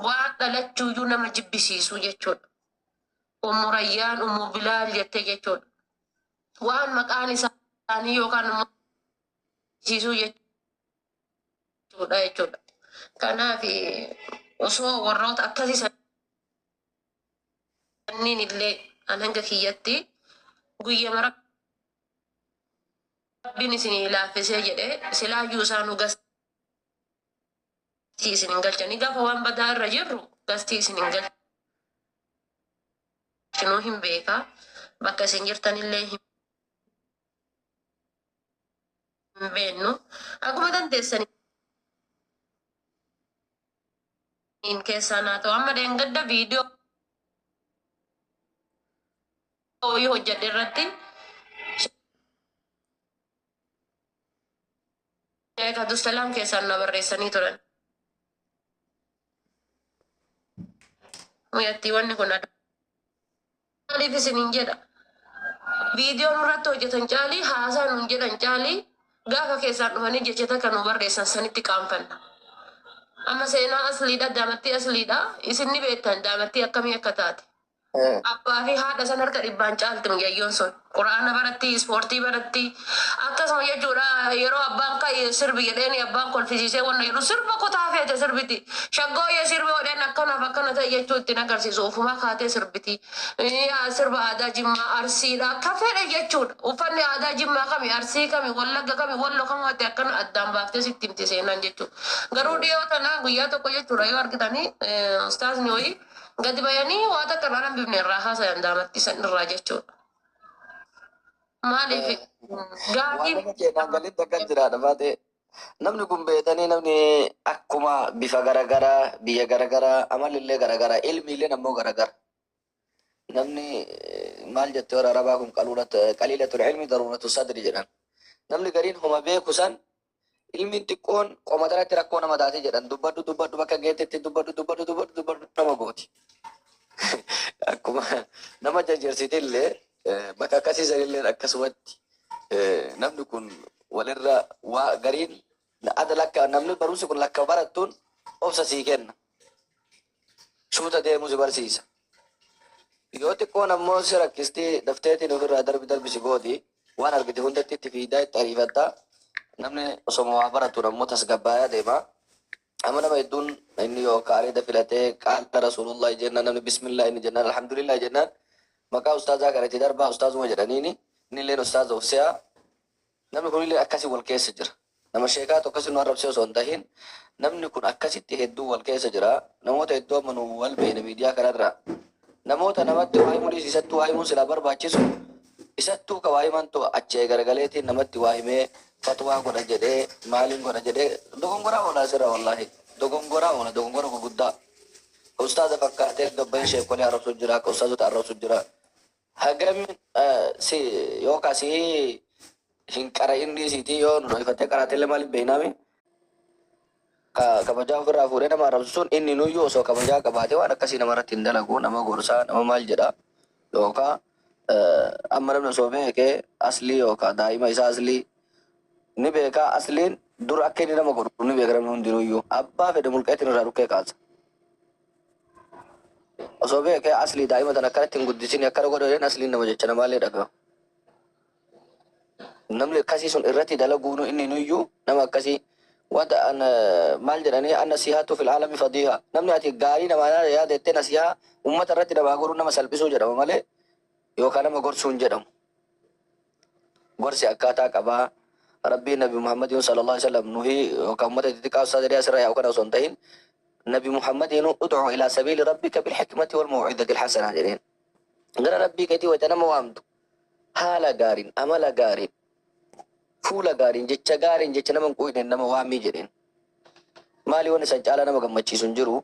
waan dhalachuuyyuu nama jibbisiisu jechuudha. Ummu Rayyaan, Ummu Bilaal jettee jechuudha. Waan maqaan isaanii yookaan immoo jibbisiisuu jechuudha. Kanaaf osoo warroota akkasii sanniin illee an hanga kiyyatti guyyaa mara rabbiin isinii laaffisee jedhee silaayyuu isaan gastii isin hin galchanii gaafa waan badaa irra jirru gastii isin hin galchinuu hin beekaa bakka isin jirtanillee hin beennu akkuma dandeessanii keessaa naa ta'u amma deengadda viidiyoo hojjedhe irratti Sheekh Abdusalaam keessaan na barreessanii turan. Muyattii wanni kun maaliif isiniin jedha? Viidiyoon irratti hojjetan caalii haasaa nuun jedhan caalii gaafa keessaan dhufanii jechata kan nu barreessan sanitti qaanfanna. Amma seenaa asliidha, daamattii asliidha. Isin ni beektan daamattii akkamii akka taate. Abbaa fi haadha san harka dhibbaan caalti muyyayyoon sun. Quraana baratti, ispoortii baratti. Akkasuma jechuudha yeroo abbaan ka'e sirbi jedheeni abbaan kolfisiisee wanna jedhu sirba kutaa feete sirbiti. Shaggooyyee sirbi hodheen akkanaaf akkana ta'e jechuu ittiin agarsiisu. Ufumaa kaatee sirbiti. Sirba aadaa Jimmaa Arsiidha. Akka fedhe jechuudha. Uffanni aadaa Jimmaa kami, Arsii kami, Wallagga kami, Wallo kami watti akkana addaan baaftee sitti himti seenaan jechuudha. Garuu dhiyoo tana guyyaa tokko jechuudha yoo argitanii ustaasni wayii gadi bayanii waa takka irraa bifne irraa haasayan daamatti san irraa jechuudha. Maaliif gaafii galitti akkan jiraadha baate namni kun beetanii namni akkuma bifa garagaraa biyya garagaraa amalillee garagaraa ilmiillee ammoo garagara namni maal jettee warra arabaa kun qaliilatul ilmi daruuratu sadri jedhan namni gariin homa beeku san ilmiin xiqqoon qomatarratti rakkoo nama taate jedhan dubbadhu bakka geettetti dubbadhu nama gooti. Akkuma nama jajjarsite illee bakka akkasiisan illee akkasumatti namni kun walirra waa gariin ada lakka namni barumsi kun lakka barattuun obsa sii kenna. Suuta deemuu si barsiisa. Yoo xiqqoon ammoo si rakkistee dafteetiin ofirraa darbisi gooti waan argite hundatti itti fiidaa itti ariifattaa. Namni osoma waa baratuun ammoo tasgabbaayaa deema. Amma nama hedduun inni yoo kaareeda filatee qaala Rasulullah jennaan namni bismillah inni jennaan alhamdulillah jennaan maqaa ustaazaa kanatti darbaa ustaazuma jedhaniini innilleen ustaaza ufseyaa namni kunillee akkasii wal keessa jira. Nama sheekaatu akkasii nu arrabsee osoo hin tahin namni kun akkasitti hedduu wal keessa jira. Namoota hedduu amma nu wal beekne miidiyaa kanarra namoota namatti waa himuun isattuu waa himuun silaa barbaachisu isattuu ka waa himantu achee garagaleetiin namatti waa himee fatwaa godha jedhee maaliin godha jedhee dogongoraa oolaa sirra wallaahi dogongoraa oola dogongora guguddaa ustaaza fakkaatee gabban sheekolee arrabsu jira ka ustaazota arrabsu jira hagam si yookaan si hin qara inni sitii yoo nu ifattee qaraatee maaliif beekname kabajaa ofirraa fuudhee nama arrabsu sun inni nuyyuu osoo kabajaa qabaatee waan akkasii namarratti hin dalagu nama gorsaa nama maal jedha yookaan amma namni osoo beekee aslii yookaan daa'ima isaa aslii ni beekaa asliin dur akka inni nama godhu ni beeka namni hundinuyyuu abbaa fedhe mulqeetiin irraa dhukkee kaasa. Osoo beekee aslii daa'ima tan akkanatti hin guddisin akkana godheen asliin nama jecha namaallee dhaga'a. Namni akkasii sun irratti dalaguun inni nuyyuu nama akkasii wanta maal jedhanii anna sihaatu fil aalami fadiha namni ati gaarii namaa yaadettee nasihaa ummata irratti namaa godhuu nama salphisuu jedhama malee yookaan nama gorsuun jedhamu. Gorsi akkaataa qabaa. Rabbi Nabi Muhammad sallallahu alaihi wasallam nuhi وكمت تتكاو صدري أسرع أو كنا صنتين نبي محمد ادعو إلى سبيل ربك بالحكمة والموعظة الحسنة جرين غير ربي كتي وتنام وامد حال غارين أمل غارين فول غارين جتش غارين جتش نمن كوين نما وامي جرين مالي ونسجالا نما كمچي سنجرو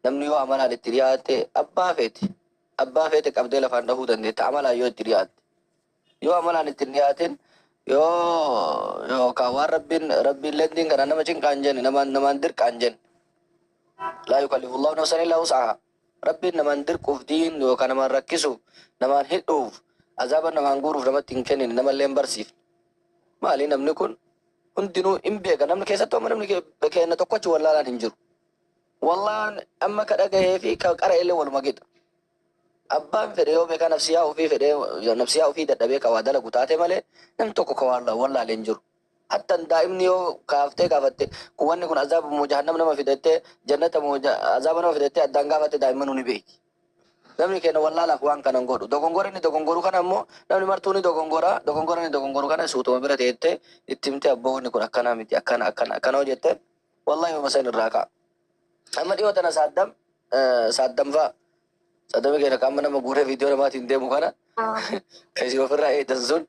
نمني يو عمل على التريات أبا فيت كابدلا فانده دندي تعمل أيو التريات يو عمل على التريات yo kawan Rabbin lending karena nama cing kanjen nama dir kanjen la yukallifullahu nafsan illa wus'aha Rabbin nama dir kufdin yo kana nama rakkisu nama hiduf azaban nama nguruf nama tingkenin nama lembarsif mali namni kun hundinu imbe kan namni keessattuu namni kenna tokkochi wallaalaan hin jiru والله أما كذا في كقرأ إلا والمجد أبان في اليوم كان نفسيها وفي نفسيها وفي دبيك وادلا قطعته ماله نمتوك كوالله والله لينجر حتى دائما يو كافته كواني كون عذاب مجهنم نما في دته جنة عذاب نما في دته الدنگا فته دائما نبي namni keenya wallaalaaf waan kanan godhu dogongora inni dogongoru kana ammoo namni martuu ni dogongora ni dogongoru kana suutuma bira teette itti himte abboo inni kun akkana miti akkana hojjette wallahi uma san irraa ka'a amma dhiyoo tana saaddam fa'a saaddami keenya qaama nama guuree viidiyoo namaatiin deemu kana kan isin ofirraa eedan sun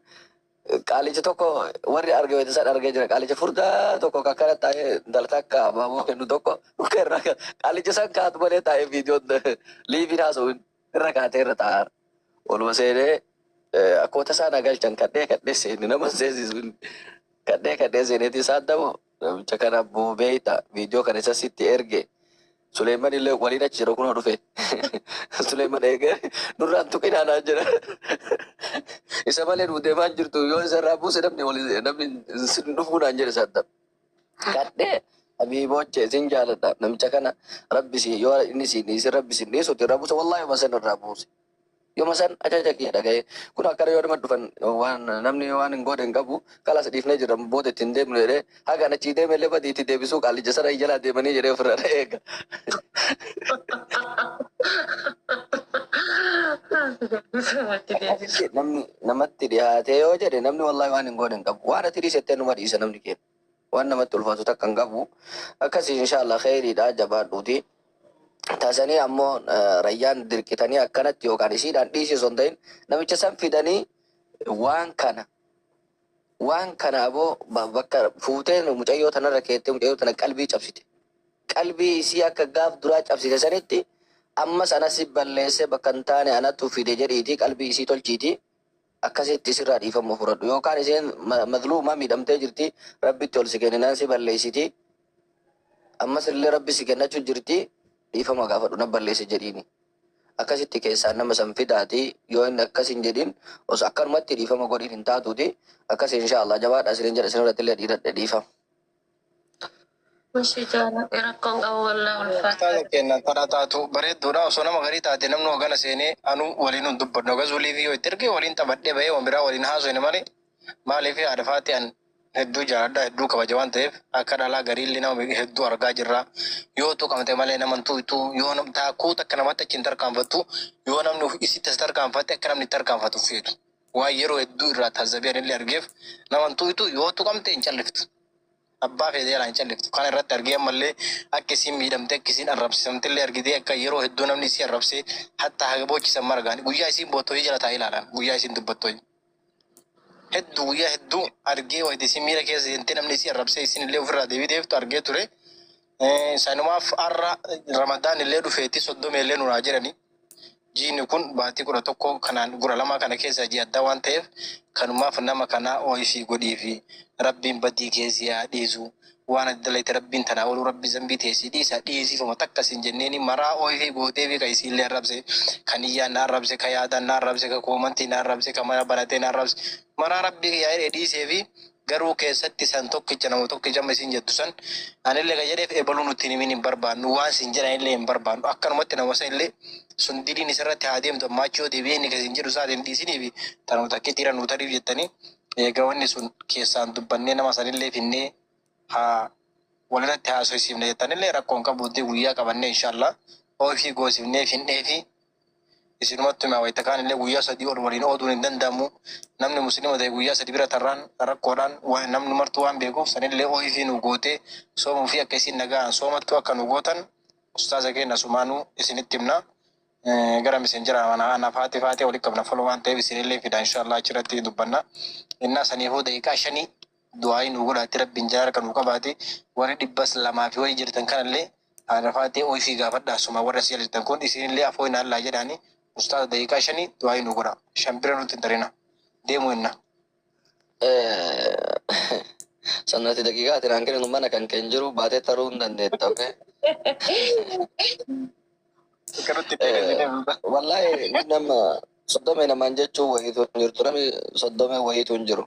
qaalicha tokko warri arge wayita san argee jira qaalicha furdaa tokko kakkana taa'ee dalta akka abaaboo kennu tokko dhukeerraa qaalicha san kaatu malee taa'ee viidiyoon liiviin haasa'uun irra kaatee irra taa'aar oluma seenee akkoota isaan agalchan kadhee seeni nama seensisuun kadhee seeneeti saaddamu namicha kana boobeeyta viidiyoo kana isa sitti erge Suleiman illee waliin achi jira kunoo dhufe Suleiman eegee nurraan tuqinaanaa jira isa malee nu deemaa jirtu yoo isa irraa buuse namni sin dhufuunaan jedhe saddam kadhee habiibooche isin jaaladha namicha kana rabbisi yoo inni isin rabbisi dhiisutti irraa buuse wallahi yooma san irraa buuse yooma san ajaja kiyya dhagaye kun akkana yoo nama dhufan waan namni waan hin godhe hin qabu kalas dhiifnee jira booda ittiin deemnu jedhee hagaan achii deeme illee badii itti deebisuu qaalija sana jalaa deemanii jedhee ofirraa eega. Namni namatti dhiyaatee yoo jedhe namni wallahi waan hin godhe hin qabu waan ati dhiisettee numa dhiisa namni keenya waan namatti ulfaatu takka hin qabu akkasii inshaallah kheyriidha jabaadhuuti. Taasanii ammoo rayyaan dirqitanii akkanatti yookaan isiidhaan dhiisisu hin ta'in namicha san fidanii waan kana aboo bakka fuutee mucayyoo tanarra keettee mucayyoo tana qalbii cabsite qalbii isii akka gaaf duraa cabsite sanitti ammas anasi balleesse bakka hin taane anattu fide jedhiiti qalbii isii tolchiiti akkasitti sirraa dhiifama fudhadhu yookaan isheen madluuma miidhamtee jirti rabbitti ol si kenninaan si balleessiti ammas illee rabbi si kennachuu jirti dhiifama gaafadhu na balleesse jedhiini akkasitti keessaan nama san fidaati yoo inni akkas hin jedhin osoo akkanumatti dhiifama godhin hin taatuuti akkas inshaallah jabaadha isinin jedha isin irratti illee dhiiradhe dhiifama. Mashii jaala rakkoon qabu wallaa ulfaata. Taata kennan tana taatu bareedduudha osoo nama garii taate namni hogana seenee anu waliin hin dubbadhu ogas waliif yoo itti ergee waliin taphadhee bahee waan biraa waliin haasofne malee maaliif haadha faati an hedduu jaaladha hedduu kabaja waan ta'eef akka dhalaa gariillee nama hedduu argaa jirra yoo tuqamte malee naman tuutu yoo taakuu takka namatti achi hin tarkaanfattu yoo namni isitti as tarkaanfatte akka namni tarkaanfatu feetu waan yeroo hedduu irraa taazabiyaan illee argeef naman tuutu yoo tuqamte hin calliftu. Abbaa fedee alaan calliftu kana irratti argee ammallee akka isiin miidhamte akka isiin arrabsamtillee argitee akka yeroo hedduu namni isii arrabsee hatta haga boochisan margaan guyyaa isiin boottooyii jala taa'ee ilaalan guyyaa isiin dubbattooyii. Hedduu guyyaa hedduu argee wayitii isiin miira keessa seentee namni isii arrabsee isiin illee ofirraa deebiteeftu argee ture. Sanumaaf har'a Ramadaan illee dhufeetti soddomee illee nuraa jedhani. Jiini kun baatii 11 kanaan gura lama kana keessa ji'a addaa waan ta'eef kanumaaf nama kanaa ooyifii godhii fi rabbiin badii keessi yaa dhiisu waan addalayte rabbiin tanaa oolu rabbi zambii teessii dhiisa dhiisifama takkasin jenneeni maraa ooyifii gootee fi ka isiillee arrabse kan iyyaan na arrabse ka yaadaan na arrabse ka koomantii na arrabse ka mana baratee na arrabse maraa rabbii yaa dhiisee fi garuu keessatti san tokkicha nama tokkicha amma isin jettu san anillee ka jedheef ebaluu nutti himin hin barbaannu waan sin jedhan illee hin barbaannu akkanumatti nama san illee sun didiin isarratti haa deemtu ammaachoo deebi'ee inni kasin jedhu isaa deemti isinii fi tanuma takkee dhiira nuu tariif jettanii egaa wanni sun keessaan dubbannee nama sanillee finnee haa walirratti haasofsiifne jettanillee rakkoon qabuutti guyyaa qabannee inshaallah oofii goosifnee finnee fi isinumatti himaa wayita kaan illee guyyaa sadii ol waliin ooduun hin danda'amu namni muslima ta'e guyyaa sadii bira tarraan rakkoodhaan namni martuu waan beekuuf sanillee oofii nu gootee soomuu fi akka isin nagaan soomattu akka nu gootan ustaaza keenya sumaanuu isinitti himna. Gara misin jira mana faatee walitti qabna foloo waan ta'eef isinillee fida inshaallah achirratti dubbanna. Innaa saniifuu daqiiqaa 5 du'aayi nu godhaatti rabbiin jaara kan nu qabaate warri 200 fi wayii jirtan kanallee haadha faatee oofii gaafadhaa suma warra si jirtan kun isinillee afoo hin hallaa jedhaani ustaaza daqiiqaa 5 du'aayi nu godha shambira nutti hin darina deemu inna. Sannati daqiiqaa ati naan kennu mana kan keen jiru baatee taruu hin dandeetta. Wallahi nama soddome namaan jechuun wayiitu hin jirtu namni soddome wayiitu hin jiru.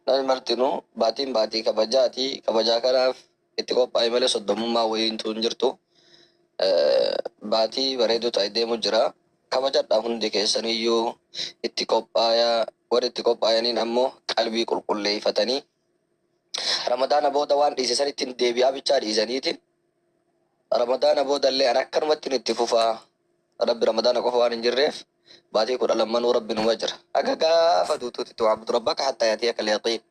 Namni martinuu baatiin baatii kabajaa kanaaf itti qophaa'e malee soddomummaa wayiitu hin jirtu. baatii bareedu ta'e deemu jira. Kabajadha hundi keessaniyyuu itti qophaaya. Warri itti qophaayaniin ammoo qalbii qulqulleeffatanii ramadaana booda waan dhiisisan ittiin deebi'aa bichaa dhiisaniitiin ramadaana booda illee an akkanumatti itti fufaa. Rabbi ramadaana qofa waan hin jirreef baatii 12 rabbi numa jira. Aga gaafa duutuutti wa'budu rabbaka hattaa yaatiyaka al-yaqiin.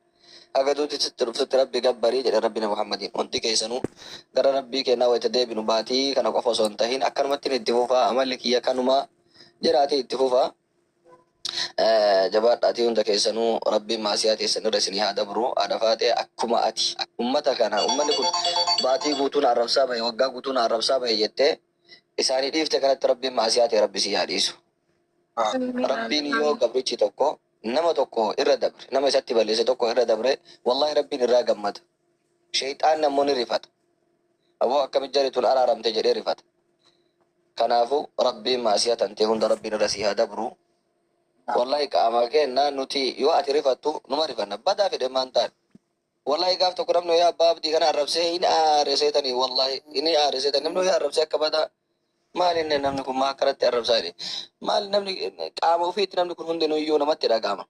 Aga duutuutti dhuftutti rabbi gabbarii jedhe rabbina Muhammadiin. Hundi keessanuu gara rabbii kennaa wayita deebinu baatii kana qofa osoo hin tahin akkanumatti itti fufaa. Amalli kiyya kanuma jiraatee itti fufaa. Jabaadhaatii hunda keessanuu rabbiin maasiyaa teessan irra isinii haa dabru. Adafaa ta'e akkuma ati ummata kana ummanni kun baatii guutuun arrabsaa bahe waggaa guutuun arrabsaa bahe jettee isaanii dhiifte kanatti rabbiin maasiyaa ta'e rabbi si yaadisu. Rabbiin yoo gabrichi tokko nama tokko irra dabre nama isatti balleesse tokko irra dabre wallahi rabbiin irraa gammada. Shayxaan namoonni rifata. Aboo akkamitti jariituun araaramte jedhee rifata. Kanaafuu rabbiin maasiyaa tantee hunda rabbiin irra si haa dabru. Wallahi qaama kennaa nuti yoo ati rifattu numa rifanna badaa fedhe maan ta'an. Wallahi gaaf tokko namni yoo abbaa abdii kana arrabsee inni aareseetanii wallahi inni aareseetanii namni yoo arrabsee akka badaa maal inni namni kun maa akkanatti arrabsaa jedhe maal namni qaama ofiitti namni kun hundinuu iyyuu namatti dhaga'ama.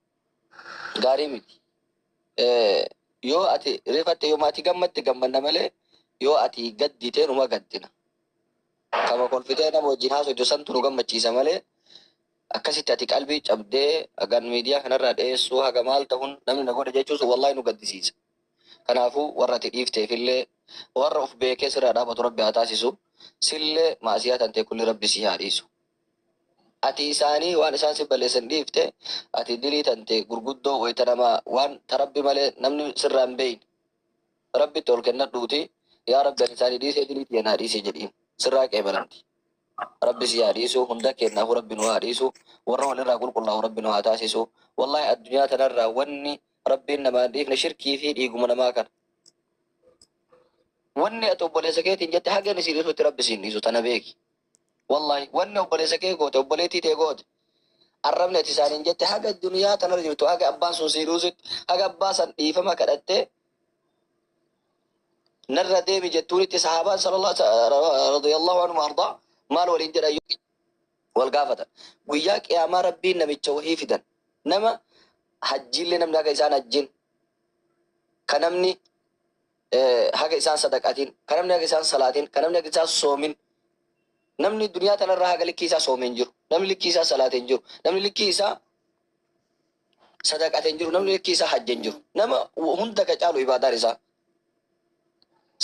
Gaarii miti. Yoo ati rifatte yoo ati gammatte gammanna malee yoo ati gaddite numa gaddina. Kama kolfitee nama wajjin haasoftu santu nu gammachiisa malee akkasitti ati qalbii cabdee agan miidiyaa kanarraa dhiyeessuu haga maal ta'uun namni na godhe jechuus wallahi nu gaddisiisa. Kanaafuu warra ati dhiifteefillee warra of beekee sirraa dhaabatu rabbi haa taasisu. Sillee maasiyaa tantee kulli rabbi si haa dhiisu. Ati isaanii waan isaan si balleessan dhiifte ati dilii tantee gurguddoo wayita nama waan tarabbi malee namni sirraa hin beeyne rabbitti ol kennadhuuti yaa rabbi ani isaanii dhiisee diliitti yanaa dhiisee jedhiin sirraa qeebalanti. Rabbi si haa dhiisu hunda kennaafu rabbi nu haa dhiisu warra walirraa qulqullaa'u rabbi nu haa taasisu. Wallahi addunyaa tanarraa wanni rabbiin namaa hin dhiifne shirkii fi dhiiguma namaa kana. Wanni ati obboleessa keetiin jette haga inni si dhiisutti rabbi si hin dhiisu tana beeki. Wallahi wanni obboleessa kee goote obboleettii tee goote arrabni ati isaaniin jette haga duniyaa tanarra jirtu haga abbaan sun si dhiisutti haga abbaa san dhiifama kadhattee narra deemi jettuunitti sahaabaan radiyallahu anhum ardaa maal waliin jedhan wal gaafatan. Guyyaa qiyaamaa rabbiin namicha wahii fidan nama hajjiillee namni haga isaan hajjin kan namni haga isaan sadaqatiin kan namni haga isaan salaatiin kan namni haga isaan soomin namni duniyaa tanarraa haga likkii isaa soomeen jiru namni likkii isaa salaateen jiru namni likkii isaa sadaqateen jiru namni likkii isaa hajjeen jiru nama hunda ka caalu ibaadaan isaa.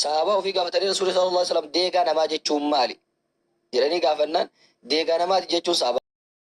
Sahaabaa ofii gaafatanii Rasuulli sallallahu alaihi wasallam deegaa namaa jechuun maali jedhanii gaafannaan deegaa namaati jechuun sahaabaa